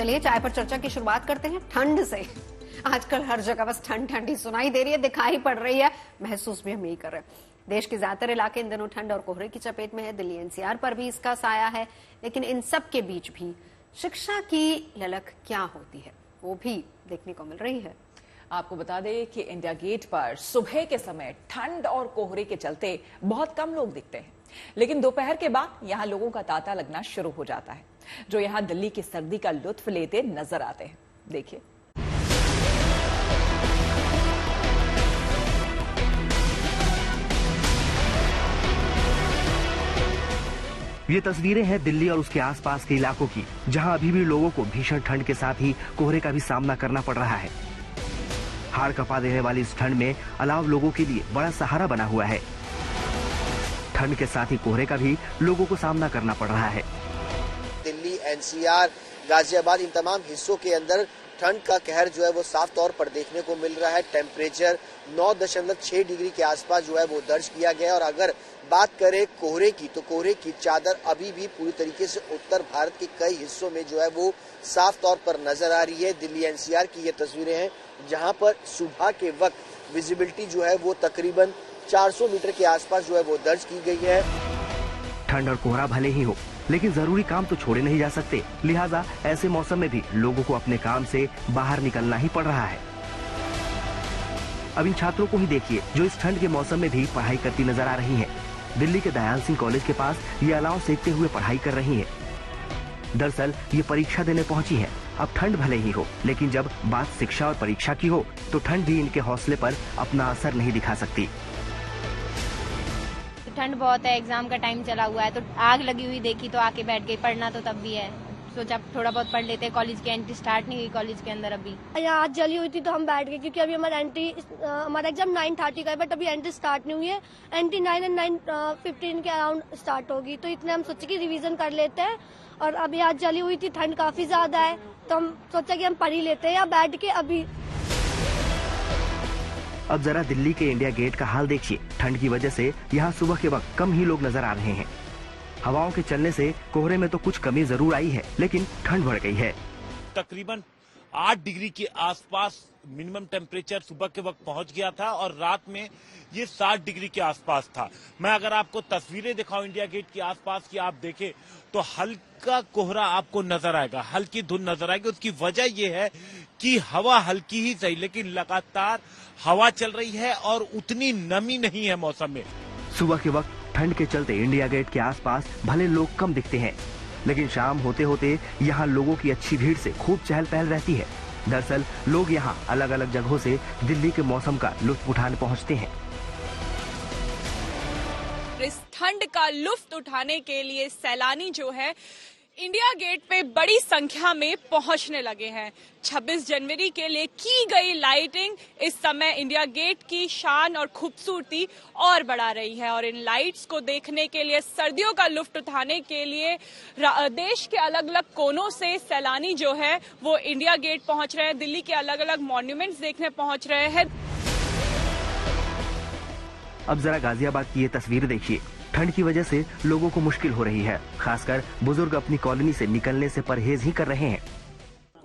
चलिए चाय पर चर्चा की शुरुआत करते हैं ठंड से। आजकल हर जगह बस ठंड ठंडी सुनाई दे रही है, दिखाई पड़ रही है, महसूस भी हम यही कर रहे हैं। देश के ज्यादातर इलाके इन दिनों ठंड और कोहरे की चपेट में है। दिल्ली एनसीआर पर भी इसका साया है। लेकिन इन सब के बीच भी शिक्षा की ललक क्या होती है, वो भी देखने को मिल रही है। आपको बता दें कि इंडिया गेट पर सुबह के समय ठंड और कोहरे के चलते बहुत कम लोग दिखते हैं, लेकिन दोपहर के बाद यहां लोगों का तांता लगना शुरू हो जाता है, जो यहां दिल्ली की सर्दी का लुत्फ लेते नजर आते हैं। देखिए, ये तस्वीरें हैं दिल्ली और उसके आसपास के इलाकों की, जहां अभी भी लोगों को भीषण ठंड के साथ ही कोहरे का भी सामना करना पड़ रहा है। हाड़ कपा देने वाली इस ठंड में अलाव लोगों के लिए बड़ा सहारा बना हुआ है। ठंड के साथ ही कोहरे का भी लोगों को सामना करना पड़ रहा है। दिल्ली, एनसीआर, गाजियाबाद, इन तमाम हिस्सों के अंदर ठंड का कहर जो है वो साफ तौर पर देखने को मिल रहा है। टेम्परेचर 9.6 डिग्री के आसपास जो है वो दर्ज किया गया। और अगर बात करें कोहरे की, तो कोहरे की चादर अभी भी पूरी तरीके से उत्तर भारत के कई हिस्सों में जो है वो साफ तौर पर नजर आ रही है। दिल्ली एनसीआर की ये तस्वीरें हैं, जहां पर सुबह के वक्त विजिबिलिटी जो है वो तकरीबन 400 मीटर के आसपास जो है वो दर्ज की गई है। ठंड और कोहरा भले ही हो, लेकिन जरूरी काम तो छोड़े नहीं जा सकते। लिहाजा ऐसे मौसम में भी लोगों को अपने काम से बाहर निकलना ही पड़ रहा है। अब इन छात्रों को ही देखिए, जो इस ठंड के मौसम में भी पढ़ाई करती नजर आ रही हैं। दिल्ली के दयाल सिंह कॉलेज के पास ये अलाव सेकते हुए पढ़ाई कर रही हैं। दरअसल ये परीक्षा देने पहुंची हैं। अब ठंड भले ही हो, लेकिन जब बात शिक्षा और परीक्षा की हो, तो ठंड भी इनके हौसले पर अपना असर नहीं दिखा सकती। ठंड बहुत है, एग्जाम का टाइम चला हुआ है, तो आग लगी हुई देखी तो आके बैठ गई। पढ़ना तो तब भी है, सोचा थोड़ा बहुत पढ़ लेते। कॉलेज की एंट्री स्टार्ट नहीं हुई कॉलेज के अंदर अभी। यहाँ आज जली हुई थी तो हम बैठ गए, क्योंकि अभी हमारा एग्जाम 9:30 का है, बट अभी एंट्री स्टार्ट नहीं हुई है। एंट्री 9 और 9:15 के अराउंड स्टार्ट होगी, तो इतने हम सोचे कि रिवीजन कर लेते हैं। और अभी आज जली हुई थी, ठंड काफी ज्यादा है, तो हम सोचा कि हम पढ़ ही लेते हैं या बैठ के अभी। अब जरा दिल्ली के इंडिया गेट का हाल देखिए। ठंड की वजह से यहाँ सुबह के वक्त कम ही लोग नजर आ रहे हैं। हवाओं के चलने से कोहरे में तो कुछ कमी जरूर आई है, लेकिन ठंड बढ़ गई है। तकरीबन 8 डिग्री के आसपास मिनिमम टेम्परेचर सुबह के वक्त पहुंच गया था और रात में ये 7 डिग्री के आसपास था। मैं अगर आपको तस्वीरें दिखाऊं इंडिया गेट के आसपास की, आप देखें तो हल्का कोहरा आपको नजर आएगा, हल्की धुंध नजर आएगी। उसकी वजह यह है कि हवा हल्की ही सही, लेकिन लगातार हवा चल रही है और उतनी नमी नहीं है मौसम में। सुबह के वक्त ठंड के चलते इंडिया गेट के आसपास भले लोग कम दिखते हैं, लेकिन शाम होते होते यहाँ लोगों की अच्छी भीड़ से खूब चहल पहल रहती है। दरअसल लोग यहाँ अलग अलग जगहों से दिल्ली के मौसम का लुत्फ उठाने पहुँचते हैं। इस ठंड का लुत्फ उठाने के लिए सैलानी जो है इंडिया गेट पे बड़ी संख्या में पहुंचने लगे हैं। 26 जनवरी के लिए की गई लाइटिंग इस समय इंडिया गेट की शान और खूबसूरती और बढ़ा रही है। और इन लाइट्स को देखने के लिए, सर्दियों का लुत्फ उठाने के लिए देश के अलग अलग कोनों से सैलानी जो है वो इंडिया गेट पहुंच रहे हैं। दिल्ली के अलग अलग मॉन्यूमेंट्स देखने पहुंच रहे हैं। अब जरा गाजियाबाद की ये तस्वीर देखिए। ठंड की वजह से लोगों को मुश्किल हो रही है, खासकर बुजुर्ग अपनी कॉलोनी से निकलने से परहेज ही कर रहे हैं।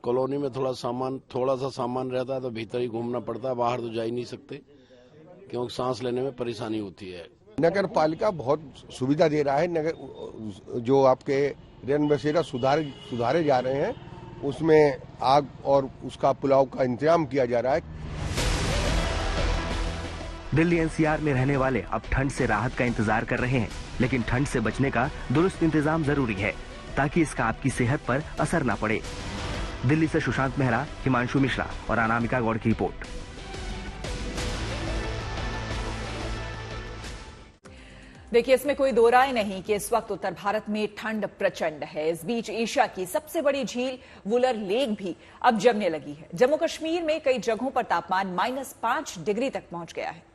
कॉलोनी में थोड़ा सा सामान रहता है तो भीतर ही घूमना पड़ता है, बाहर तो जा ही नहीं सकते, क्योंकि सांस लेने में परेशानी होती है। नगर पालिका बहुत सुविधा दे रहा है। नगर जो आपके रेन बसेरा सुधारे जा रहे हैं, उसमें आग और उसका पुलाव का इंतजाम किया जा रहा है। दिल्ली एनसीआर में रहने वाले अब ठंड से राहत का इंतजार कर रहे हैं, लेकिन ठंड से बचने का दुरुस्त इंतजाम जरूरी है, ताकि इसका आपकी सेहत पर असर न पड़े। दिल्ली से सुशांत मेहरा, हिमांशु मिश्रा और अनामिका गौड़ की रिपोर्ट। देखिए, इसमें कोई दो राय नहीं कि इस वक्त उत्तर भारत में ठंड प्रचंड है। इस बीच एशिया की सबसे बड़ी झील वुलर लेक भी अब जमने लगी है। जम्मू कश्मीर में कई जगहों पर तापमान -5 डिग्री तक पहुंच गया है।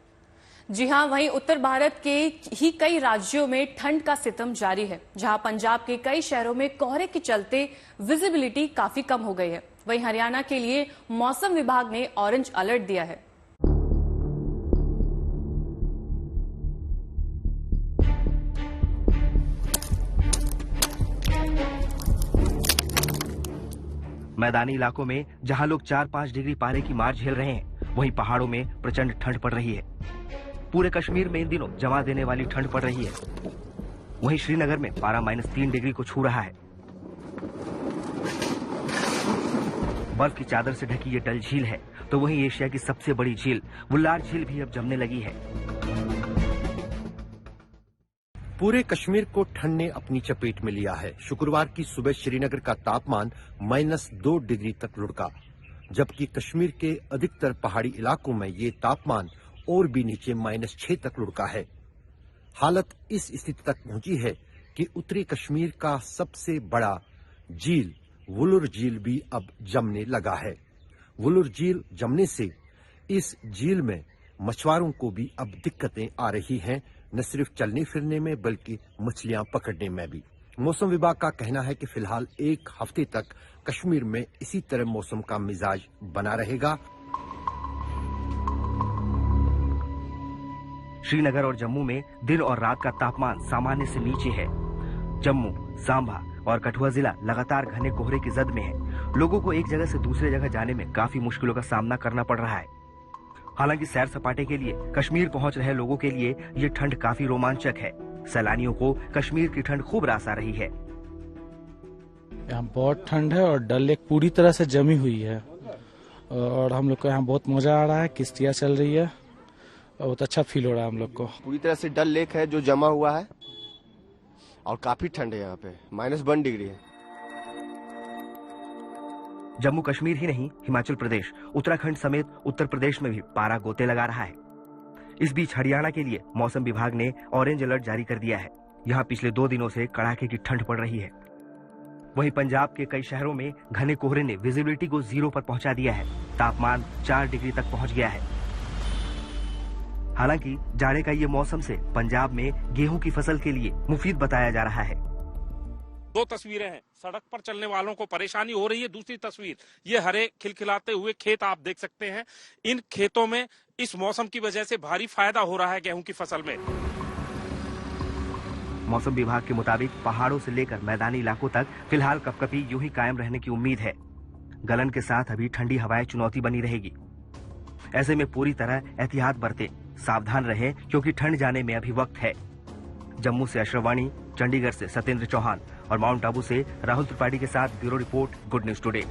जी हां, वहीं उत्तर भारत के ही कई राज्यों में ठंड का सितम जारी है, जहां पंजाब के कई शहरों में कोहरे के चलते विजिबिलिटी काफी कम हो गई है। वहीं हरियाणा के लिए मौसम विभाग ने ऑरेंज अलर्ट दिया है। मैदानी इलाकों में जहां लोग 4-5 डिग्री पारे की मार झेल रहे हैं, वहीं पहाड़ों में प्रचंड ठंड पड़ रही है। पूरे कश्मीर में इन दिनों जमा देने वाली ठंड पड़ रही है। वहीं श्रीनगर में पारा -3 डिग्री को छू रहा है। बर्फ की चादर से ढकी ये डल झील है, तो वहीं एशिया की सबसे बड़ी झील वुल्लार झील भी अब जमने लगी है। पूरे कश्मीर को ठंड ने अपनी चपेट में लिया है। शुक्रवार की सुबह श्रीनगर का तापमान -2 डिग्री तक लुढ़का, जबकि कश्मीर के अधिकतर पहाड़ी इलाकों में ये तापमान और भी नीचे -6 तक लुढ़का है। हालत इस स्थिति तक पहुंची है कि उत्तरी कश्मीर का सबसे बड़ा झील वुलूर झील भी अब जमने लगा है। वुलूर झील जमने से इस झील में मछुआरों को भी अब दिक्कतें आ रही हैं, न सिर्फ चलने फिरने में बल्कि मछलियां पकड़ने में भी। मौसम विभाग का कहना है कि फिलहाल 1 हफ्ते तक कश्मीर में इसी तरह मौसम का मिजाज बना रहेगा। श्रीनगर और जम्मू में दिन और रात का तापमान सामान्य से नीचे है। जम्मू, सांबा और कठुआ जिला लगातार घने कोहरे की जद में है। लोगों को एक जगह से दूसरे जगह जाने में काफी मुश्किलों का सामना करना पड़ रहा है। हालांकि सैर सपाटे के लिए कश्मीर पहुंच रहे लोगों के लिए ये ठंड काफी रोमांचक है। सैलानियों को कश्मीर की ठंड खूब रास आ रही है। यहाँ बहुत ठंड है और डल लेक पूरी तरह से जमी हुई है और हम लोग को यहाँ बहुत मजा आ रहा है। किश्तियाँ चल रही है और बहुत अच्छा फील हो रहा है हम लोग को। पूरी तरह से डल लेक है जो जमा हुआ है और काफी ठंड है। यहाँ पे -1 डिग्री है। जम्मू कश्मीर ही नहीं, हिमाचल प्रदेश, उत्तराखंड समेत उत्तर प्रदेश में भी पारा गोते लगा रहा है। इस बीच हरियाणा के लिए मौसम विभाग ने ऑरेंज अलर्ट जारी कर दिया है। यहाँ पिछले 2 दिनों से कड़ाके की ठंड पड़ रही है। वहीं पंजाब के कई शहरों में घने कोहरे ने विजिबिलिटी को 0 पर पहुंचा दिया है। तापमान 4 डिग्री तक पहुंच गया है। हालांकि जाड़े का ये मौसम से पंजाब में गेहूं की फसल के लिए मुफीद बताया जा रहा है। 2 तस्वीरें हैं। सड़क पर चलने वालों को परेशानी हो रही है। दूसरी तस्वीर, ये हरे खिलखिलाते हुए खेत आप देख सकते हैं। इन खेतों में इस मौसम की वजह से भारी फायदा हो रहा है गेहूं की फसल में। मौसम विभाग के मुताबिक पहाड़ों से लेकर मैदानी इलाकों तक फिलहाल कपकपी यूं ही कायम रहने की उम्मीद है। गलन के साथ अभी ठंडी हवाएं चुनौती बनी रहेगी। ऐसे में पूरी तरह एहतियात बरतें, सावधान रहें, क्योंकि ठंड जाने में अभी वक्त है। जम्मू से अशरफ वाणी, चंडीगढ़ से सत्येंद्र चौहान और माउंट आबू से राहुल त्रिपाठी के साथ bureau report, good news today.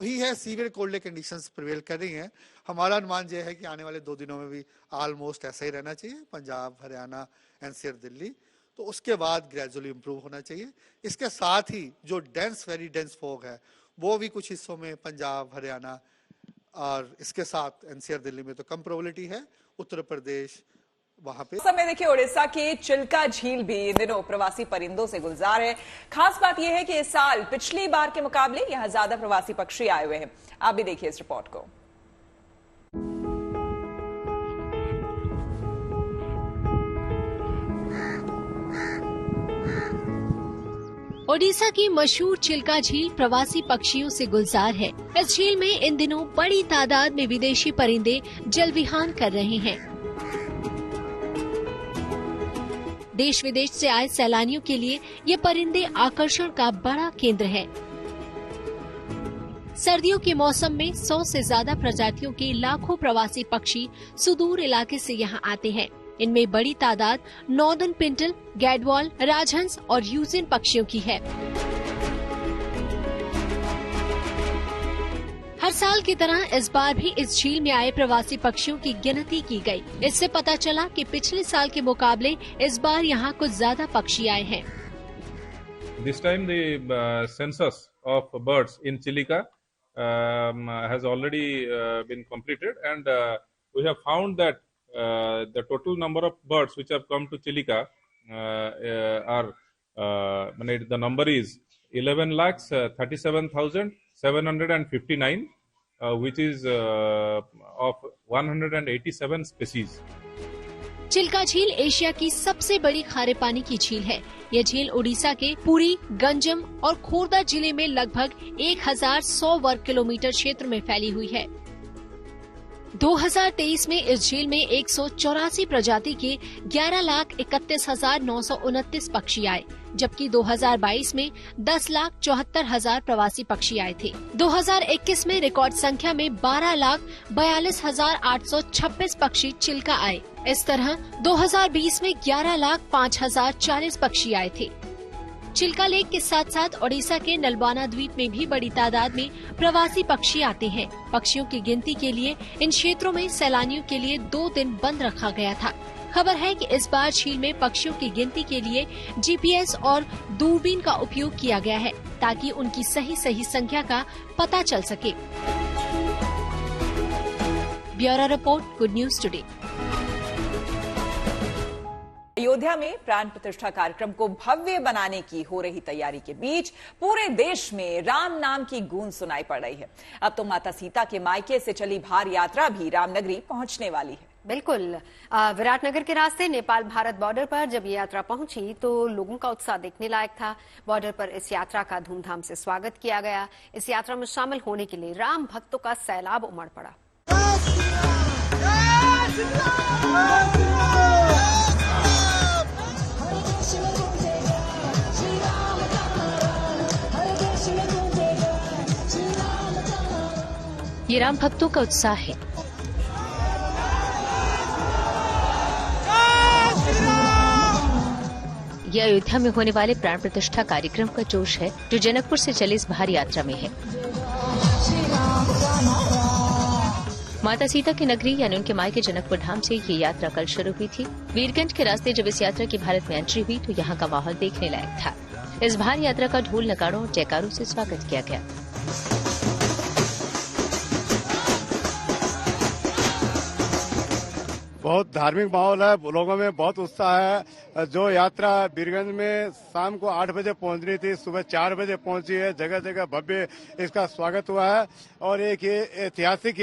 वही है, सीवियर कोल्ड कंडीशंस प्रिवेल कर रही हैं। हमारा अनुमान यह है कि आने वाले 2 दिनों में भी ऑलमोस्ट ऐसा ही रहना चाहिए। पंजाब, हरियाणा, एनसीआर, दिल्ली, तो उसके बाद ग्रेजुअली इंप्रूव होना चाहिए। इसके साथ ही जो वेरी डेंस फॉग है वो भी कुछ हिस्सों में पंजाब, हरियाणा और इसके साथ एनसीआर, दिल्ली में तो कम प्रोबेबिलिटी है। उत्तर प्रदेश वहां पे समय देखिए, उड़ीसा की चिल्का झील भी इन दिनों प्रवासी परिंदों से गुलजार है। खास बात यह है कि इस साल पिछली बार के मुकाबले यहां ज्यादा प्रवासी पक्षी आए हुए हैं। आप भी देखिए इस रिपोर्ट को। ओडिशा की मशहूर चिल्का झील प्रवासी पक्षियों से गुलजार है। इस झील में इन दिनों बड़ी तादाद में विदेशी परिंदे जल विहार कर रहे हैं। देश विदेश से आए सैलानियों के लिए ये परिंदे आकर्षण का बड़ा केंद्र है। सर्दियों के मौसम में 100 से ज्यादा प्रजातियों के लाखों प्रवासी पक्षी सुदूर इलाके से यहाँ आते हैं। इनमें बड़ी तादाद नॉर्दर्न पिंटल, गैडवाल, राजहंस और यूजिन पक्षियों की है। हर साल की तरह इस बार भी इस झील में आए प्रवासी पक्षियों की गिनती की गई। इससे पता चला कि पिछले साल के मुकाबले इस बार यहाँ कुछ ज्यादा पक्षी आए हैं। This time the census of birds in Chilika has already been completed, and we have found that the total number of birds which have come to Chilika the number is 11,37,759, which is of 187 species. Chilka झील Asia की सबसे बड़ी खारे पानी की झील है। यह झील उड़ीसा के पुरी, गंजम और खोर्धा जिले में लगभग 1100 वर्ग किलोमीटर क्षेत्र में फैली हुई है। 2023 में इस झील में 184 प्रजाति के 11,31,929 पक्षी आए, जबकि 2022 में 10,74,000 प्रवासी पक्षी आए थे। 2021 में रिकॉर्ड संख्या में 12,42,826 पक्षी चिल्का आए। इस तरह 2020 में 11,05,040 पक्षी आए थे। चिल्का लेक के साथ साथ ओडिशा के नलबाना द्वीप में भी बड़ी तादाद में प्रवासी पक्षी आते हैं। पक्षियों की गिनती के लिए इन क्षेत्रों में सैलानियों के लिए 2 दिन बंद रखा गया था। खबर है कि इस बार झील में पक्षियों की गिनती के लिए GPS और दूरबीन का उपयोग किया गया है, ताकि उनकी सही संख्या का पता चल सके। Bureau report, good news today. Ayodhya में प्राण प्रतिष्ठा कार्यक्रम को भव्य बनाने की हो रही तैयारी के बीच पूरे देश में राम नाम की गूंज सुनाई पड़ रही है। अब तो माता सीता के मायके से चली भार यात्रा भी रामनगरी पहुंचने वाली है। बिल्कुल, विराटनगर के रास्ते नेपाल भारत बॉर्डर पर जब ये यात्रा पहुंची तो लोगों का उत्साह देखने लायक था। बॉर्डर पर इस यात्रा का धूमधाम से स्वागत किया गया। इस यात्रा में शामिल होने के लिए राम भक्तों का सैलाब उमड़ पड़ा। ये राम भक्तों का उत्साह है। यह अयोध्या में होने वाले प्राण प्रतिष्ठा कार्यक्रम का जोश है, जो जनकपुर से चली इस भारी यात्रा में है। माता सीता की नगरी यानी उनके मायके जनकपुर धाम से ये यात्रा कल शुरू हुई थी। वीरगंज के रास्ते जब इस यात्रा की भारत में एंट्री हुई तो यहाँ का माहौल देखने लायक था। इस भारी यात्रा का ढोल नगाड़ों और जयकारों से स्वागत किया गया। बहुत धार्मिक माहौल है, लोगों में बहुत उत्साह है। जो यात्रा वीरगंज में शाम को 8 बजे पहुंचनी थी, सुबह 4 बजे पहुंची है। जगह जगह भव्य इसका स्वागत हुआ है और एक ये ऐतिहासिक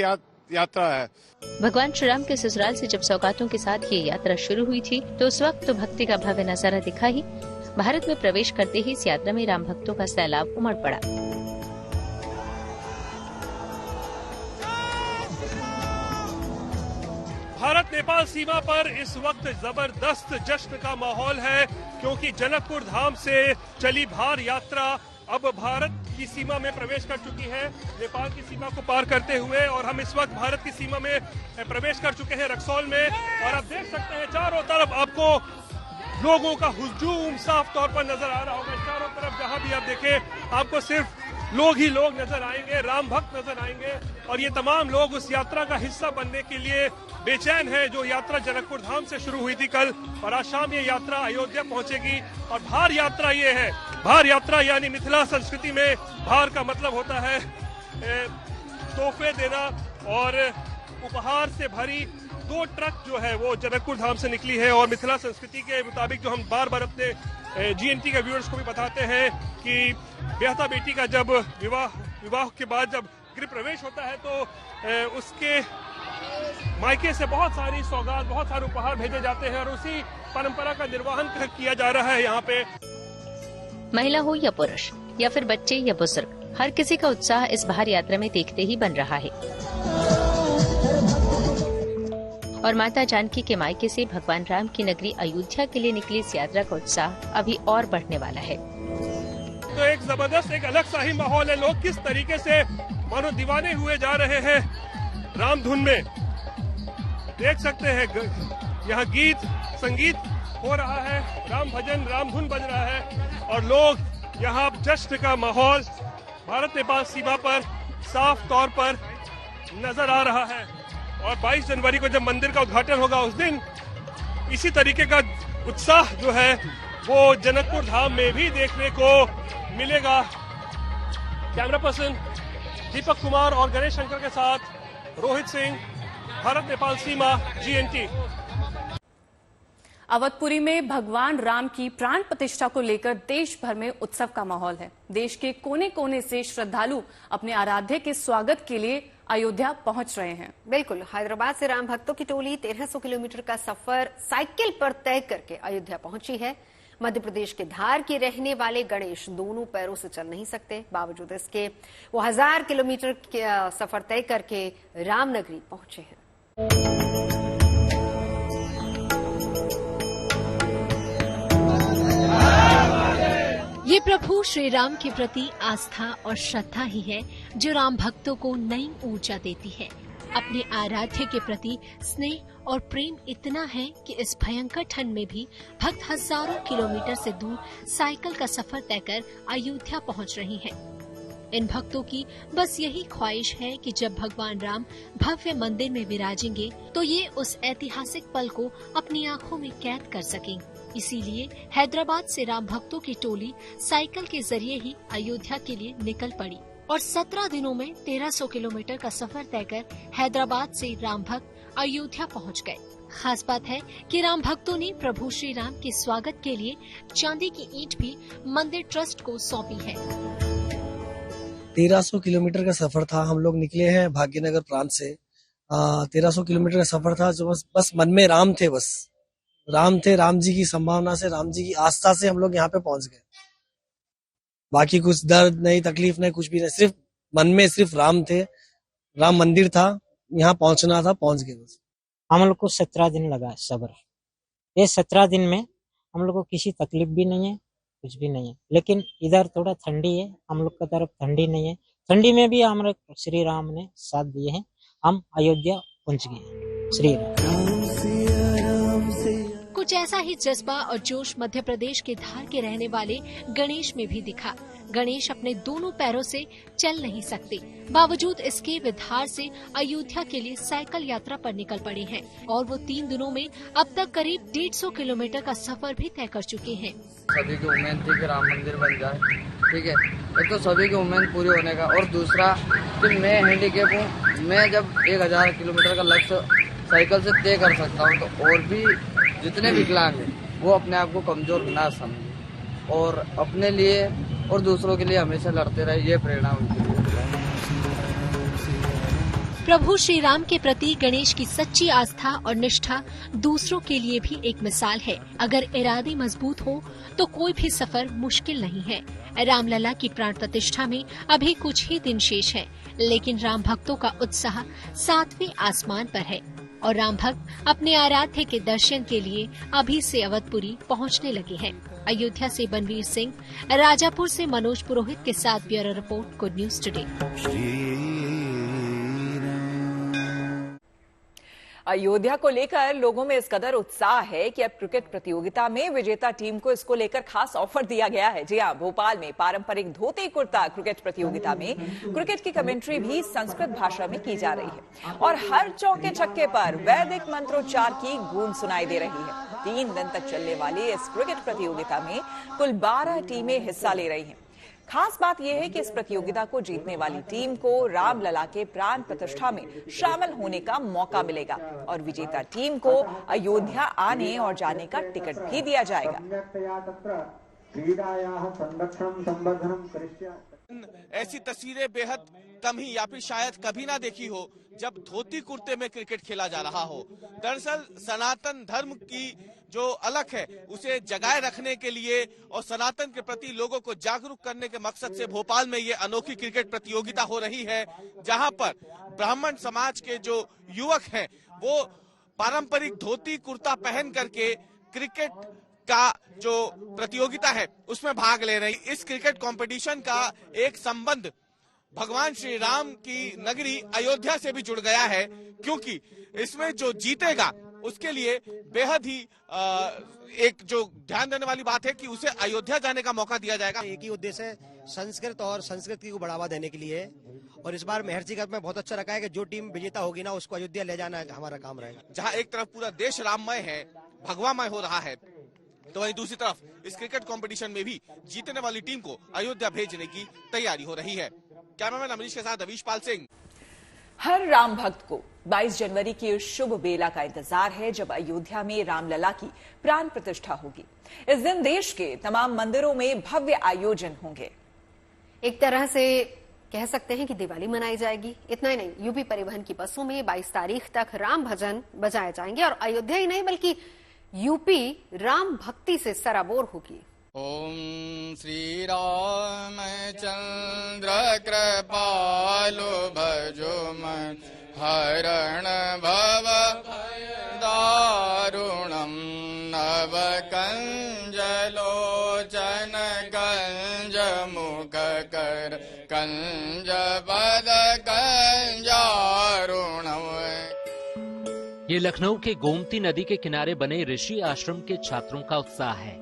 यात्रा है। भगवान श्री राम के ससुराल से जब सौगातों के साथ ये यात्रा शुरू हुई थी तो उस वक्त तो भक्ति का भव्य नजारा दिखा ही। भारत में प्रवेश करते ही इस यात्रा में राम भक्तों का सैलाब उमड़ पड़ा। भारत नेपाल सीमा पर इस वक्त जबरदस्त जश्न का माहौल है, क्योंकि जनकपुर धाम से चली भार यात्रा अब भारत की सीमा में प्रवेश कर चुकी है, नेपाल की सीमा को पार करते हुए। और हम इस वक्त भारत की सीमा में प्रवेश कर चुके हैं रक्सौल में। और आप देख सकते हैं चारों तरफ आपको लोगों का हुजूम साफ तौर पर नजर आ रहा होगा। चारों तरफ जहां भी आप देखें आपको सिर्फ लोग ही लोग नजर आएंगे, राम भक्त नजर आएंगे। और ये तमाम लोग उस यात्रा का हिस्सा बनने के लिए बेचैन है, जो यात्रा जनकपुर धाम से शुरू हुई थी कल, और आज शाम ये यात्रा अयोध्या पहुंचेगी। और भार यात्रा ये है, भार यात्रा यानी मिथिला संस्कृति में भार का मतलब होता है तोहफे देना, और उपहार से भरी 2 ट्रक जो है वो जनकपुर धाम से निकली है। और मिथिला संस्कृति के मुताबिक जो हम बार बार अपने GNT के व्यूअर्स को भी बताते हैं कि ब्याहता बेटी का जब विवाह के बाद जब गृह प्रवेश होता है तो उसके मायके से बहुत सारी सौगात, बहुत सारे उपहार भेजे जाते हैं, और उसी परंपरा का निर्वहन किया जा रहा है यहाँ पे। महिला हो या पुरुष या फिर बच्चे या बुजुर्ग, हर किसी का उत्साह इस भार यात्रा में देखते ही बन रहा है। और माता जानकी के मायके से भगवान राम की नगरी अयोध्या के लिए निकली इस यात्रा का उत्साह अभी और बढ़ने वाला है। तो एक जबरदस्त, एक अलग सा ही माहौल है। लोग किस तरीके से मानो दीवाने हुए जा रहे हैं राम धुन में। देख सकते हैं यहाँ गीत संगीत हो रहा है, राम भजन, राम धुन बज रहा है, और लोग यहाँ जश्न का माहौल भारत नेपाल सीमा पर साफ तौर पर नजर आ रहा है। और 22 जनवरी को जब मंदिर का उद्घाटन होगा उस दिन इसी तरीके का उत्साह जो है वो जनकपुर धाम में भी देखने को मिलेगा। कैमरा पर्सन दीपक कुमार और गणेश शंकर के साथ रोहित सिंह, भारत नेपाल सीमा, GNT। अवधपुरी में भगवान राम की प्राण प्रतिष्ठा को लेकर देश भर में उत्सव का माहौल है। देश के कोने कोने से श्रद्धालु अपने आराध्य के स्वागत के लिए अयोध्या पहुंच रहे हैं। बिल्कुल, हैदराबाद से राम भक्तों की टोली 1300 किलोमीटर का सफर साइकिल पर तय करके अयोध्या पहुंची है। मध्य प्रदेश के धार के रहने वाले गणेश दोनों पैरों से चल नहीं सकते। बावजूद इसके वो 1000 किलोमीटर सफर तय करके रामनगरी पहुंचे हैं। ये प्रभु श्री राम के प्रति आस्था और श्रद्धा ही है जो राम भक्तों को नई ऊर्जा देती है। अपने आराध्य के प्रति स्नेह और प्रेम इतना है कि इस भयंकर ठंड में भी भक्त हजारों किलोमीटर से दूर साइकिल का सफर तय कर अयोध्या पहुंच रही हैं। इन भक्तों की बस यही ख्वाहिश है कि जब भगवान राम भव्य मंदिर में विराजेंगे तो ये उस ऐतिहासिक पल को अपनी आंखों में कैद कर सकें। इसीलिए हैदराबाद से राम भक्तों की टोली साइकिल के जरिए ही अयोध्या के लिए निकल पड़ी और 17 दिनों में 1300 किलोमीटर का सफर तय कर हैदराबाद से राम भक्त अयोध्या पहुंच गए। खास बात है कि राम भक्तों ने प्रभु श्री राम के स्वागत के लिए चांदी की ईंट भी मंदिर ट्रस्ट को सौंपी है। 1300 किलोमीटर का सफर था। हम लोग निकले हैं भाग्यनगर प्रांत से। 1300 किलोमीटर का सफर था जो बस मन में राम थे, बस राम थे। राम जी की संभावना से, राम जी की आस्था से हम लोग यहाँ पे पहुंच गए। बाकी कुछ दर्द नहीं, तकलीफ नहीं, कुछ भी नहीं, सिर्फ मन में सिर्फ राम थे, राम मंदिर था, यहाँ पहुंचना था, पहुंच गए बस। हम लोग को 17 दिन लगा सब्र। ये 17 दिन में हम लोग को किसी तकलीफ भी नहीं है, कुछ भी नहीं है। लेकिन इधर थोड़ा ठंडी है, हम लोग की तरफ ठंडी नहीं है। ठंडी में भी हमारे श्री राम ने साथ दिए हैं, हम अयोध्या पहुंच गए। श्री राम। कुछ ऐसा ही जज्बा और जोश मध्य प्रदेश के धार के रहने वाले गणेश में भी दिखा। गणेश अपने दोनों पैरों से चल नहीं सकते, बावजूद इसके वे धार से अयोध्या के लिए साइकिल यात्रा पर निकल पड़े हैं और वो 3 दिनों में अब तक करीब 150 किलोमीटर का सफर भी तय कर चुके हैं। सभी की उम्मीद थी कि राम मंदिर बन जाए, ठीक है। एक तो सभी की उम्मीद पूरी होने का, और दूसरा कि मैं हैंडीकैप हूँ, मैं जब 1000 किलोमीटर का लक्ष्य साइकिल से तय कर सकता हूँ तो और भी जितने विकलांग हैं वो अपने आप को कमजोर ना समझे और अपने लिए और दूसरों के लिए हमेशा लड़ते रहे, ये प्रेरणा उनके लिए। प्रभु श्री राम के प्रति गणेश की सच्ची आस्था और निष्ठा दूसरों के लिए भी एक मिसाल है। अगर इरादे मजबूत हो तो कोई भी सफर मुश्किल नहीं है। रामलला की प्राण प्रतिष्ठा में अभी कुछ ही दिन शेष है, लेकिन राम भक्तों का उत्साह 7वें आसमान पर है और राम भक्त अपने आराध्य के दर्शन के लिए अभी से अवधपुरी पहुंचने लगे हैं। अयोध्या से बनवीर सिंह, राजापुर से मनोज पुरोहित के साथ bureau report, good news today. Ayodhya को लेकर लोगों में इस कदर उत्साह है कि अब क्रिकेट प्रतियोगिता में विजेता टीम को इसको लेकर खास ऑफर दिया गया है। जी हां, भोपाल में पारंपरिक धोती कुर्ता क्रिकेट प्रतियोगिता में क्रिकेट की कमेंट्री भी संस्कृत भाषा में की जा रही है और हर चौके छक्के पर वैदिक मंत्रोच्चार की गूंज सुनाई दे रही है। 3 दिन तक चलने वाली इस क्रिकेट प्रतियोगिता में कुल 12 टीमें हिस्सा ले रही हैं। खास बात यह है कि इस प्रतियोगिता को जीतने वाली टीम को रामलला के प्राण प्रतिष्ठा में शामिल होने का मौका मिलेगा और विजेता टीम को अयोध्या आने और जाने का टिकट भी दिया जाएगा। ऐसी तस्वीरें बेहद कम ही या फिर शायद कभी ना देखी हो जब धोती कुर्ते में क्रिकेट खेला जा रहा हो। दरअसल सनातन धर्म की जो अलख है उसे जगाए रखने के लिए और सनातन के प्रति लोगों को जागरूक करने के मकसद से भोपाल में ये अनोखी क्रिकेट प्रतियोगिता हो रही है, जहां पर ब्राह्मण समाज के जो युवक हैं वो पारंपरिक धोती कुर्ता पहन करके क्रिकेट का जो प्रतियोगिता है उसमें भाग ले रही। इस क्रिकेट कंपटीशन का एक संबंध भगवान श्री राम की नगरी अयोध्या से भी जुड़ गया है, क्योंकि इसमें जो जीतेगा उसके लिए बेहद ही एक जो ध्यान देने वाली बात है कि उसे अयोध्या जाने का मौका दिया जाएगा। एक ही उद्देश्य है संस्कृत और संस्कृति को बढ़ावा देने के लिए, और इस बार महर्षिगढ़ में बहुत अच्छा रखा है कि जो टीम विजेता होगी ना उसको अयोध्या ले जाना हमारा काम रहेगा। जहां एक तरफ पूरा देश राममय है, भगवामय हो रहा है, तो वहीं दूसरी तरफ इस क्रिकेट कंपटीशन में भी जीतने वाली टीम को अयोध्या भेजने की तैयारी हो रही है। कैमरामैन अमरीश के साथ अवीश पाल सिंह। हर राम भक्त को 22 जनवरी की शुभ बेला का इंतजार है, जब अयोध्या में रामलला की प्राण प्रतिष्ठा होगी। इस दिन देश के तमाम मंदिरों में भव्य आयोजन होंगे। एक तरह से कह सकते हैं कि दिवाली मनाई जाएगी। इतना ही नहीं, यूपी परिवहन की बसों में 22 तारीख तक राम भजन बजाए जाएंगे और अयोध्या ही नहीं बल्कि यूपी राम भक्ति से सराबोर होगी। ओम श्री रामचंद्र कृपालु भजो मन हरण भव दारुणम नव कंजलोचन कंज मुख कर कंज पद कंजारुणम। ये लखनऊ के गोमती नदी के किनारे बने ऋषि आश्रम के छात्रों का उत्साह है।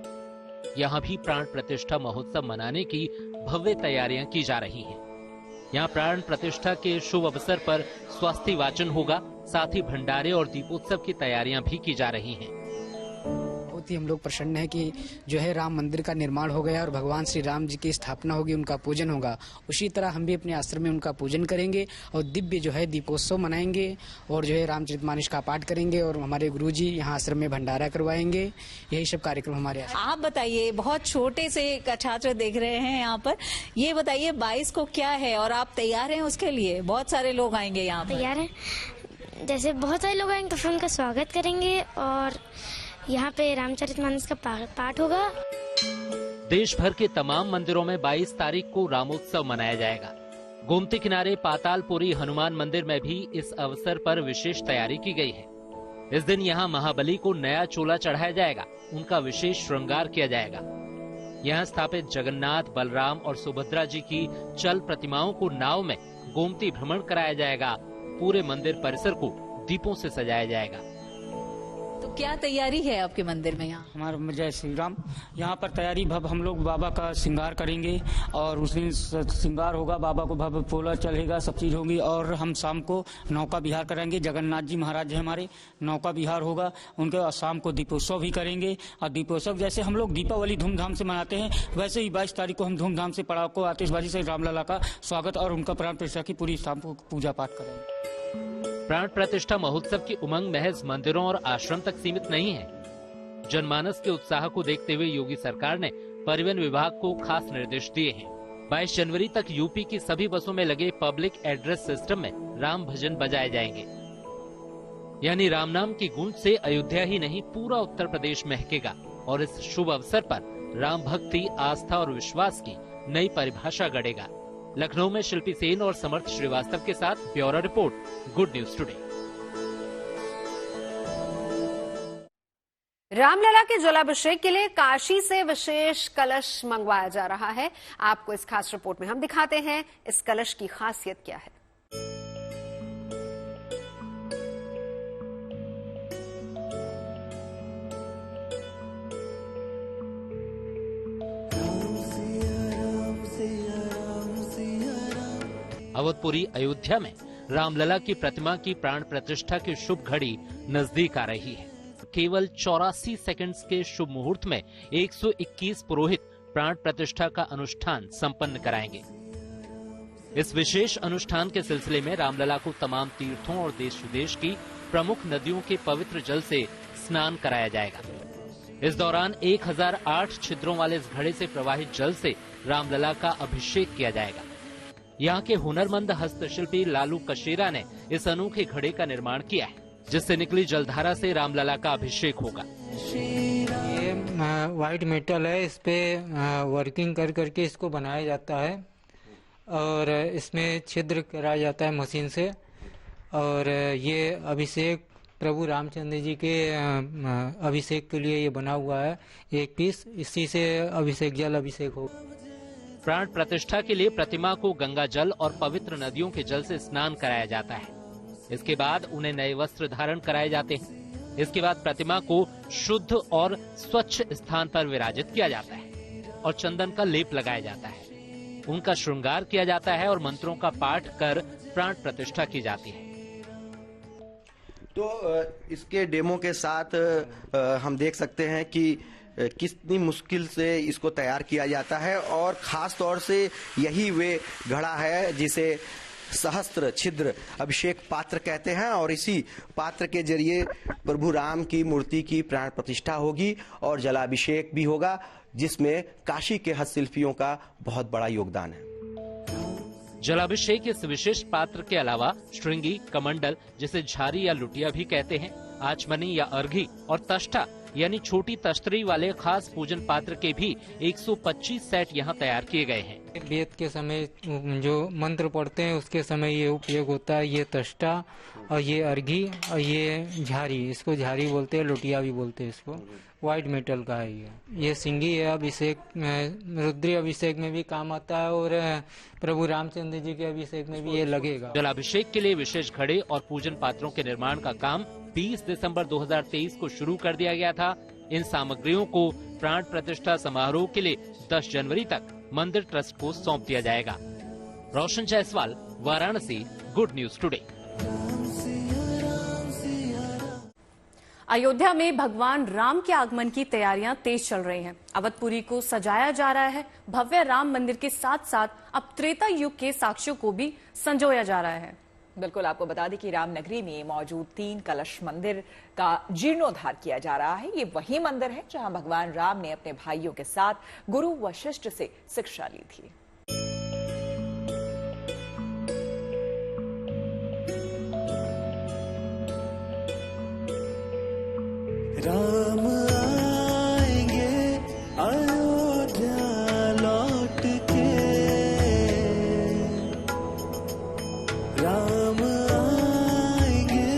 यहाँ भी प्राण प्रतिष्ठा महोत्सव मनाने की भव्य तैयारियां की जा रही हैं। यहाँ प्राण प्रतिष्ठा के शुभ अवसर पर स्वास्थ्य वाचन होगा, साथ ही भंडारे और दीपोत्सव की तैयारियां भी की जा रही हैं। बहुत ही हम लोग प्रसन्न है कि जो है राम मंदिर का निर्माण हो गया और भगवान श्री राम जी की स्थापना होगी, उनका पूजन होगा। उसी तरह हम भी अपने आश्रम में उनका पूजन करेंगे और दिव्य जो है दीपोत्सव मनाएंगे और जो है रामचरितमानस का पाठ करेंगे और हमारे गुरुजी यहाँ आश्रम में भंडारा करवाएंगे। यही सब कार्यक्रम हमारे। आप बताइए, बहुत छोटे से छात्र देख रहे हैं यहाँ पर, ये बताइए 22 को क्या है और आप तैयार हैं उसके लिए? बहुत सारे लोग आएंगे यहाँ पर। तैयार है, जैसे बहुत सारे लोग आएंगे तो फिर उनका स्वागत करेंगे और यहाँ पे रामचरितमानस का पाठ होगा। देश भर के तमाम मंदिरों में 22 तारीख को रामोत्सव मनाया जाएगा। गोमती किनारे पातालपुरी हनुमान मंदिर में भी इस अवसर पर विशेष तैयारी की गई है। इस दिन यहाँ महाबली को नया चोला चढ़ाया जाएगा, उनका विशेष श्रृंगार किया जाएगा। यहाँ स्थापित जगन्नाथ, बलराम और सुभद्रा जी की चल प्रतिमाओं को नाव में गोमती भ्रमण कराया जाएगा। पूरे मंदिर परिसर को दीपों से सजाया जाएगा। तो क्या तैयारी है आपके मंदिर में? यहाँ हमारा जय श्री राम, यहाँ पर तैयारी भव हम लोग बाबा का श्रृंगार करेंगे और उस दिन श्रृंगार होगा, बाबा को भव्य पोला चलेगा, सब चीज होगी और हम शाम को नौका विहार करेंगे। जगन्नाथ जी महाराज है हमारे, नौका विहार होगा उनके। शाम को दीपोत्सव भी करेंगे और दीपोत्सव जैसे हम लोग दीपावली धूमधाम से मनाते हैं वैसे ही 22 तारीख को हम धूमधाम से पड़ाको आतिशबाजी से रामलला का स्वागत और उनका प्राण प्रतिष्ठा की पूरी शाम को पूजा पाठ करेंगे। प्राण प्रतिष्ठा महोत्सव की उमंग महज मंदिरों और आश्रम तक सीमित नहीं है। जनमानस के उत्साह को देखते हुए योगी सरकार ने परिवहन विभाग को खास निर्देश दिए हैं। 22 जनवरी तक यूपी की सभी बसों में लगे पब्लिक एड्रेस सिस्टम में राम भजन बजाए जाएंगे। यानी राम नाम की गूंज से अयोध्या ही नहीं पूरा उत्तर प्रदेश महकेगा और इस शुभ अवसर पर राम भक्ति, आस्था और विश्वास की नई परिभाषा गढ़ेगा। लखनऊ में शिल्पी सेन और समर्थ श्रीवास्तव के साथ bureau report, good news today. Ramlala के जलाभिषेक के लिए काशी से विशेष कलश मंगवाया जा रहा है। आपको इस खास रिपोर्ट में हम दिखाते हैं इस कलश की खासियत क्या है। अवधपुरी अयोध्या में रामलला की प्रतिमा की प्राण प्रतिष्ठा की शुभ घड़ी नजदीक आ रही है। केवल 84 सेकंड्स के शुभ मुहूर्त में 121 पुरोहित प्राण प्रतिष्ठा का अनुष्ठान संपन्न कराएंगे। इस विशेष अनुष्ठान के सिलसिले में रामलला को तमाम तीर्थों और देश विदेश की प्रमुख नदियों के पवित्र जल से स्नान कराया जाएगा। इस दौरान 1008 छिद्रों वाले इस घड़े से प्रवाहित जल से रामलला का अभिषेक किया जाएगा। यहाँ के हुनरमंद हस्तशिल्पी लालू कशेरा ने इस अनोखे घड़े का निर्माण किया है, जिससे निकली जलधारा से रामलला का अभिषेक होगा। ये व्हाइट मेटल है, इस पे वर्किंग कर करके इसको बनाया जाता है और इसमें छिद्र कराया जाता है मशीन से। और ये अभिषेक प्रभु रामचंद्र जी के अभिषेक के लिए ये बना हुआ है एक पीस, इसी से अभिषेक जल अभिषेक होगा। प्राण प्रतिष्ठा के लिए प्रतिमा को गंगा जल और पवित्र नदियों के जल से स्नान कराया जाता है। इसके बाद उन्हें नए वस्त्र धारण कराए जाते हैं। इसके बाद प्रतिमा को शुद्ध और स्वच्छ स्थान पर विराजित किया जाता है और चंदन का लेप लगाया जाता है। उनका श्रृंगार किया जाता है और मंत्रों का पाठ कर प्राण प्रतिष्ठा की जाती है। तो इसके डेमो के साथ हम देख सकते हैं कि कितनी मुश्किल से इसको तैयार किया जाता है और खास तौर से यही वे घड़ा है जिसे सहस्त्र छिद्र अभिषेक पात्र कहते हैं और इसी पात्र के जरिए प्रभु राम की मूर्ति की प्राण प्रतिष्ठा होगी और जलाभिषेक भी होगा, जिसमें काशी के हस्तशिल्पियों का बहुत बड़ा योगदान है। जलाभिषेक इस विशेष पात्र के अलावा श्रृंगी, कमंडल जिसे झारी या लुटिया भी कहते हैं, आचमनी या अर्घी और तष्टा यानी छोटी तश्तरी वाले खास पूजन पात्र के भी 125 सेट यहाँ तैयार किए गए हैं। वेद के समय जो मंत्र पढ़ते हैं उसके समय ये उपयोग होता है। ये तष्टा और ये अर्घी और ये झारी, इसको झारी बोलते हैं, लोटिया भी बोलते हैं इसको। व्हाइट मेटल का है ये सिंगी है। अभिषेक रुद्री अभिषेक में भी काम आता है और प्रभु रामचंद्र जी के अभिषेक में भी ये लगेगा। जलाभिषेक के लिए विशेष घड़े और पूजन पात्रों के निर्माण का काम 20 दिसंबर 2023 को शुरू कर दिया गया था। इन सामग्रियों को प्राण प्रतिष्ठा समारोह के लिए 10 जनवरी तक मंदिर ट्रस्ट को सौंप दिया जाएगा। Roshan Jaiswal, Varanasi, good news today. Ayodhya में भगवान राम के आगमन की तैयारियां तेज चल रही हैं। अवधपुरी को सजाया जा रहा है। भव्य राम मंदिर के साथ साथ अब त्रेता युग के साक्ष्यों को भी संजोया जा रहा है। बिल्कुल, आपको बता दें कि रामनगरी में मौजूद 3 कलश मंदिर का जीर्णोद्धार किया जा रहा है। ये वही मंदिर है जहां भगवान राम ने अपने भाइयों के साथ गुरु वशिष्ठ से शिक्षा ली थी। राम आएंगे अयोध्या लौट के, राम आएंगे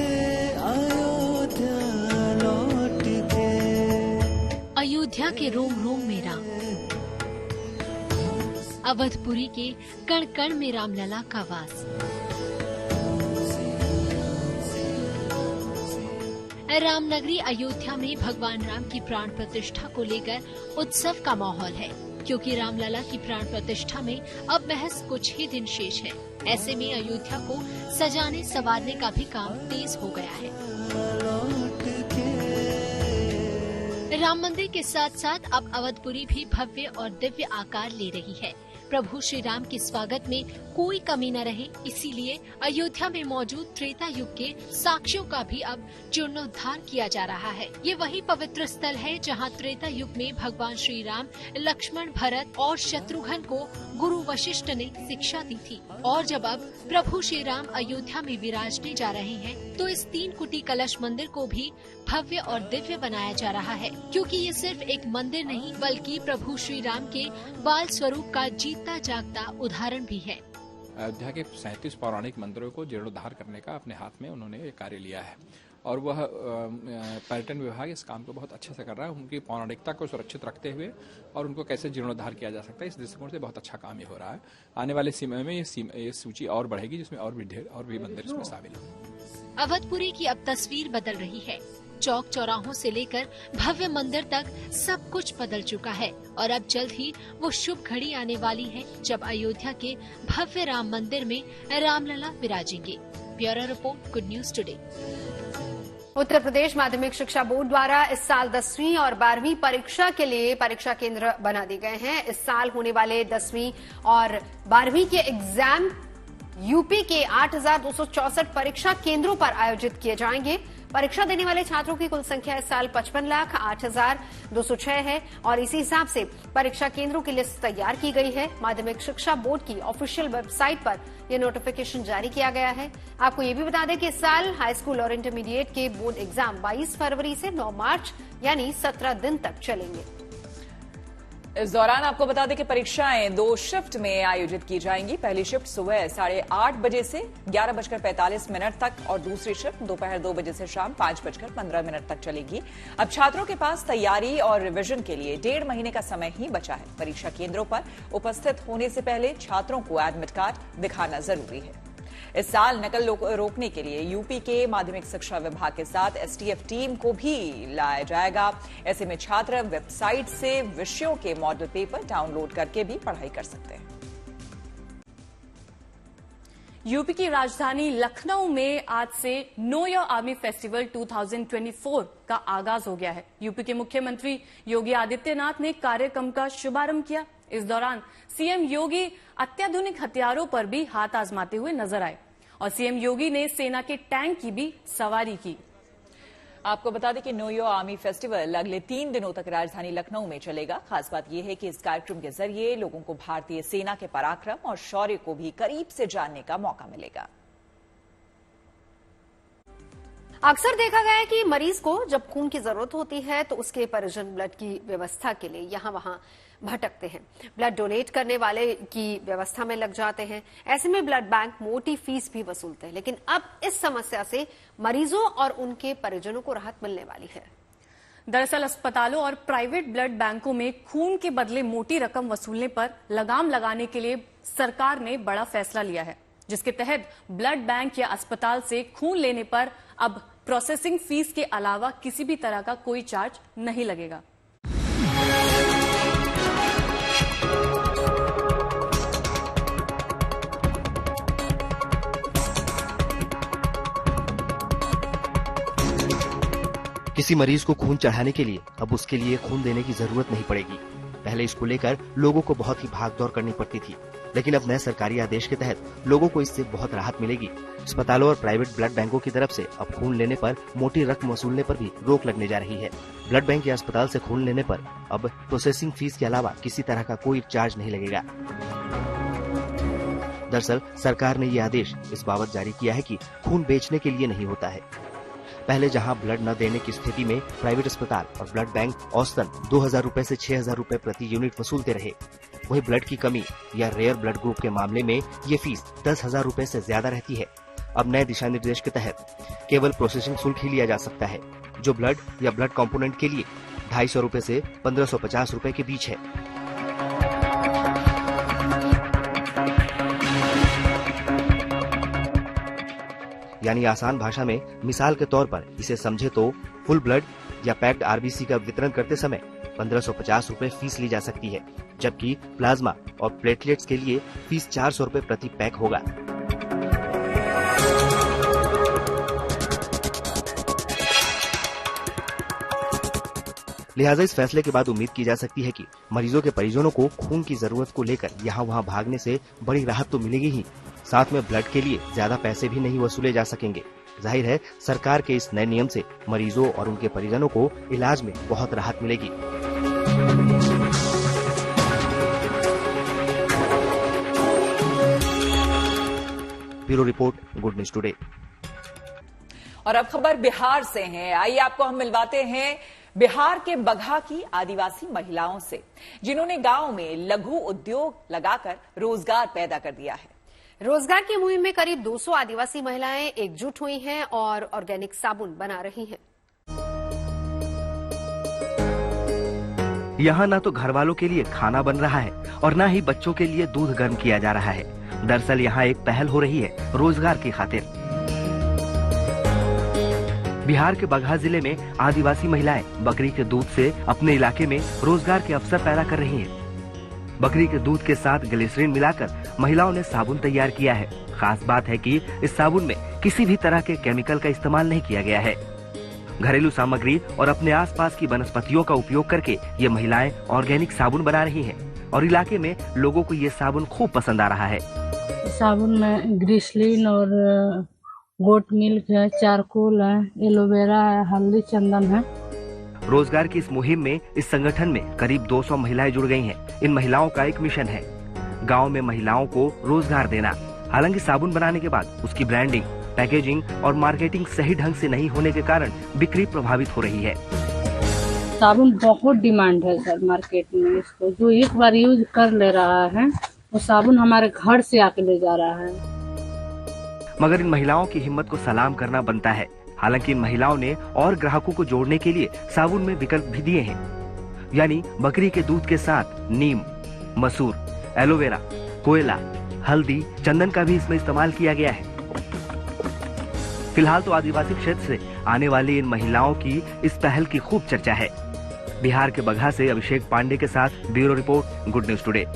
अयोध्या लौट के। अयोध्या के रोम रोम में राम, अवधपुरी के कण कण में रामलला का वास। रामनगरी अयोध्या में भगवान राम की प्राण प्रतिष्ठा को लेकर उत्सव का माहौल है, क्योंकि रामलला की प्राण प्रतिष्ठा में अब महज कुछ ही दिन शेष है। ऐसे में अयोध्या को सजाने संवारने का भी काम तेज हो गया है। राम मंदिर के साथ साथ अब अवधपुरी भी भव्य और दिव्य आकार ले रही है। प्रभु श्री राम के स्वागत में कोई कमी न रहे, इसीलिए अयोध्या में मौजूद त्रेता युग के साक्ष्यों का भी अब जीर्णोद्धार किया जा रहा है। ये वही पवित्र स्थल है जहां त्रेता युग में भगवान श्री राम लक्ष्मण, भरत और शत्रुघ्न को गुरु वशिष्ठ ने शिक्षा दी थी। और जब अब प्रभु श्री राम अयोध्या में विराजने जा रहे हैं, तो इस 3 कुटी कलश मंदिर को भी भव्य और दिव्य बनाया जा रहा है, क्योंकि ये सिर्फ एक मंदिर नहीं बल्कि प्रभु श्री राम के बाल स्वरूप का जीता जागता उदाहरण भी है। अयोध्या के 37 पौराणिक मंदिरों को जीर्णोद्धार करने का अपने हाथ में उन्होंने ये कार्य लिया है और वह पर्यटन विभाग इस काम को बहुत अच्छे से कर रहा है। उनकी पौराणिकता को सुरक्षित रखते हुए और उनको कैसे जीर्णोद्धार किया जा सकता है, इस दृष्टिकोण से बहुत अच्छा काम ये हो रहा है। आने वाले समय में ये सूची और बढ़ेगी, जिसमें और भी मंदिर इसमें शामिल होंगे। अवधपुरी की अब तस्वीर बदल रही है। चौक चौराहों से लेकर भव्य मंदिर तक सब कुछ बदल चुका है और अब जल्द ही वो शुभ घड़ी आने वाली है जब अयोध्या के भव्य राम मंदिर में रामलला विराजेंगे। Bureau report, good news today. Uttar Pradesh Madhyamik Shiksha board द्वारा इस साल 10वीं और 12वीं परीक्षा के लिए परीक्षा केंद्र बना दिए गए हैं। इस साल होने वाले 10वीं और 12वीं के एग्जाम यूपी के 8,264 परीक्षा केंद्रों पर आयोजित किए जाएंगे। परीक्षा देने वाले छात्रों की कुल संख्या इस साल 55,08,206 है और इसी हिसाब से परीक्षा केंद्रों की लिस्ट तैयार की गई है। माध्यमिक शिक्षा बोर्ड की ऑफिशियल वेबसाइट पर यह नोटिफिकेशन जारी किया गया है। आपको ये भी बता दें कि इस साल हाई स्कूल और इंटरमीडिएट के बोर्ड एग्जाम 22 फरवरी से 9 मार्च यानी 17 दिन तक चलेंगे। इस दौरान आपको बता दें कि परीक्षाएं 2 शिफ्ट में आयोजित की जाएंगी। पहली शिफ्ट सुबह 8:30 बजे से 11:45 तक और दूसरी शिफ्ट दोपहर 2 बजे से शाम 5:15 तक चलेगी। अब छात्रों के पास तैयारी और रिवीजन के लिए 1.5 महीने का समय ही बचा है। परीक्षा केंद्रों पर उपस्थित होने से पहले छात्रों को एडमिट कार्ड दिखाना जरूरी है। इस साल नकल रोकने के लिए यूपी के माध्यमिक शिक्षा विभाग के साथ एसटीएफ टीम को भी लाया जाएगा। ऐसे में छात्र वेबसाइट से विषयों के मॉडल पेपर डाउनलोड करके भी पढ़ाई कर सकते हैं। यूपी की राजधानी लखनऊ में आज से नो योर आर्मी फेस्टिवल 2024 का आगाज हो गया है। यूपी के मुख्यमंत्री योगी आदित्यनाथ ने कार्यक्रम का शुभारंभ किया। इस दौरान सीएम योगी अत्याधुनिक हथियारों पर भी हाथ आजमाते हुए नजर आए और सीएम योगी ने सेना के टैंक की भी सवारी की। आपको बता दें कि नो योर आर्मी फेस्टिवल अगले 3 दिनों तक राजधानी लखनऊ में चलेगा। खास बात यह है कि इस कार्यक्रम के जरिए लोगों को भारतीय सेना के पराक्रम और शौर्य को भी करीब से जानने का मौका मिलेगा। अक्सर देखा गया है कि मरीज को जब खून की जरूरत होती है तो उसके परिजन ब्लड की व्यवस्था के लिए यहां वहां भटकते हैं, ब्लड डोनेट करने वाले की व्यवस्था में लग जाते हैं। ऐसे में ब्लड बैंक मोटी फीस भी वसूलते हैं। लेकिन अब इस समस्या से मरीजों और उनके परिजनों को राहत मिलने वाली है। दरअसल अस्पतालों और प्राइवेट ब्लड बैंकों में खून के बदले मोटी रकम वसूलने पर लगाम लगाने के लिए सरकार ने बड़ा फैसला लिया है, जिसके तहत ब्लड बैंक या अस्पताल से खून लेने पर अब प्रोसेसिंग फीस के अलावा किसी भी तरह का कोई चार्ज नहीं लगेगा। किसी मरीज को खून चढ़ाने के लिए अब उसके लिए खून देने की जरूरत नहीं पड़ेगी। पहले इसको लेकर लोगों को बहुत ही भागदौड़ करनी पड़ती थी, लेकिन अब नए सरकारी आदेश के तहत लोगों को इससे बहुत राहत मिलेगी। अस्पतालों और प्राइवेट ब्लड बैंकों की तरफ से अब खून लेने पर मोटी रकम वसूलने पर भी रोक लगने जा रही है। ब्लड बैंक या अस्पताल से खून लेने पर अब प्रोसेसिंग फीस के अलावा किसी तरह का कोई चार्ज नहीं लगेगा। दरअसल सरकार ने ये आदेश इस बाबत जारी किया है कि खून बेचने के लिए नहीं होता है। पहले जहां ब्लड न देने की स्थिति में प्राइवेट अस्पताल और ब्लड बैंक औसतन 2000 रूपए से 6000 रूपए प्रति यूनिट वसूलते रहे, वही ब्लड की कमी या रेयर ब्लड ग्रुप के मामले में ये फीस 10,000 रूपए से ज्यादा रहती है। अब नए दिशा निर्देश के तहत केवल प्रोसेसिंग शुल्क ही लिया जा सकता है, जो ब्लड या ब्लड कॉम्पोनेंट के लिए 250 रूपए से 1550 रूपए के बीच है। यानी आसान भाषा में मिसाल के तौर पर इसे समझे तो फुल ब्लड या पैक्ड आरबीसी का वितरण करते समय 1550 रूपए फीस ली जा सकती है, जबकि प्लाज्मा और प्लेटलेट्स के लिए फीस 400 रूपए प्रति पैक होगा। लिहाजा इस फैसले के बाद उम्मीद की जा सकती है कि मरीजों के परिजनों को खून की जरूरत को लेकर यहाँ वहाँ भागने से बड़ी राहत तो मिलेगी ही, साथ में ब्लड के लिए ज्यादा पैसे भी नहीं वसूले जा सकेंगे। जाहिर है सरकार के इस नए नियम से मरीजों और उनके परिजनों को इलाज में बहुत राहत मिलेगी। Bureau report, good news today. और अब खबर बिहार से है। आइए आपको हम मिलवाते हैं बिहार के बगहा की आदिवासी महिलाओं से, जिन्होंने गांव में लघु उद्योग लगाकर रोजगार पैदा कर दिया है। रोजगार की मुहिम में करीब 200 आदिवासी महिलाएं एकजुट हुई हैं और ऑर्गेनिक साबुन बना रही हैं। यहाँ न तो घर वालों के लिए खाना बन रहा है और न ही बच्चों के लिए दूध गर्म किया जा रहा है। दरअसल यहाँ एक पहल हो रही है रोजगार की खातिर। बिहार के बगहा जिले में आदिवासी महिलाएं बकरी के दूध से अपने इलाके में रोजगार के अवसर पैदा कर रही हैं। बकरी के दूध के साथ ग्लिसरीन मिलाकर महिलाओं ने साबुन तैयार किया है। खास बात है कि इस साबुन में किसी भी तरह के केमिकल का इस्तेमाल नहीं किया गया है। घरेलू सामग्री और अपने आसपास की वनस्पतियों का उपयोग करके ये महिलाएं ऑर्गेनिक साबुन बना रही हैं और इलाके में लोगों को ये साबुन खूब पसंद आ रहा है। साबुन में ग्लिसरीन और गोट मिल्क है, चारकोल है, एलोवेरा है, हल्दी, चंदन है। रोजगार की इस मुहिम में इस संगठन में करीब 200 महिलाएं जुड़ गई हैं। इन महिलाओं का एक मिशन है गांव में महिलाओं को रोजगार देना। हालांकि साबुन बनाने के बाद उसकी ब्रांडिंग, पैकेजिंग और मार्केटिंग सही ढंग से नहीं होने के कारण बिक्री प्रभावित हो रही है। साबुन बहुत डिमांड है सर मार्केट में। इसको जो एक बार यूज कर ले रहा है वो साबुन हमारे घर से आके ले जा रहा है। मगर इन महिलाओं की हिम्मत को सलाम करना बनता है। हालांकि इन महिलाओं ने और ग्राहकों को जोड़ने के लिए साबुन में विकल्प भी दिए हैं, यानी बकरी के दूध के साथ नीम, मसूर, एलोवेरा, कोयला, हल्दी, चंदन का भी इसमें इस्तेमाल किया गया है। फिलहाल तो आदिवासी क्षेत्र से आने वाली इन महिलाओं की इस पहल की खूब चर्चा है। बिहार के बगहा से अभिषेक पांडे के साथ bureau report, good news today.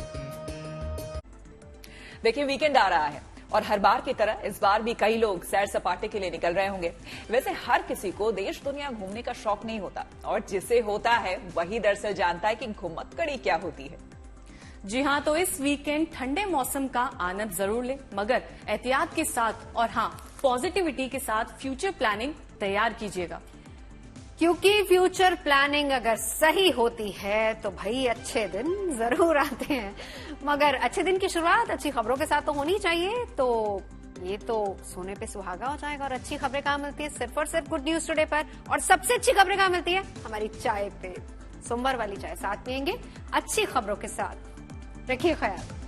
देखिए वीकेंड आ रहा है और हर बार की तरह इस बार भी कई लोग सैर सपाटे के लिए निकल रहे होंगे। वैसे हर किसी को देश दुनिया घूमने का शौक नहीं होता और जिसे होता है वही दरअसल जानता है कि घुमक्कड़ी क्या होती है। जी हाँ, तो इस वीकेंड ठंडे मौसम का आनंद जरूर लें, मगर एहतियात के साथ और हाँ पॉजिटिविटी के साथ फ्यूचर प्लानिंग तैयार कीजिएगा, क्योंकि फ्यूचर प्लानिंग अगर सही होती है तो भाई अच्छे दिन जरूर आते हैं। मगर अच्छे दिन की शुरुआत अच्छी खबरों के साथ तो होनी चाहिए। तो ये तो सोने पे सुहागा हो जाएगा। और अच्छी खबरें कहाँ मिलती है? सिर्फ और सिर्फ गुड न्यूज टुडे पर। और सबसे अच्छी खबरें कहाँ मिलती है? हमारी चाय पे। सोमवार वाली चाय साथ पियेंगे अच्छी खबरों के साथ। रखिए ख्याल।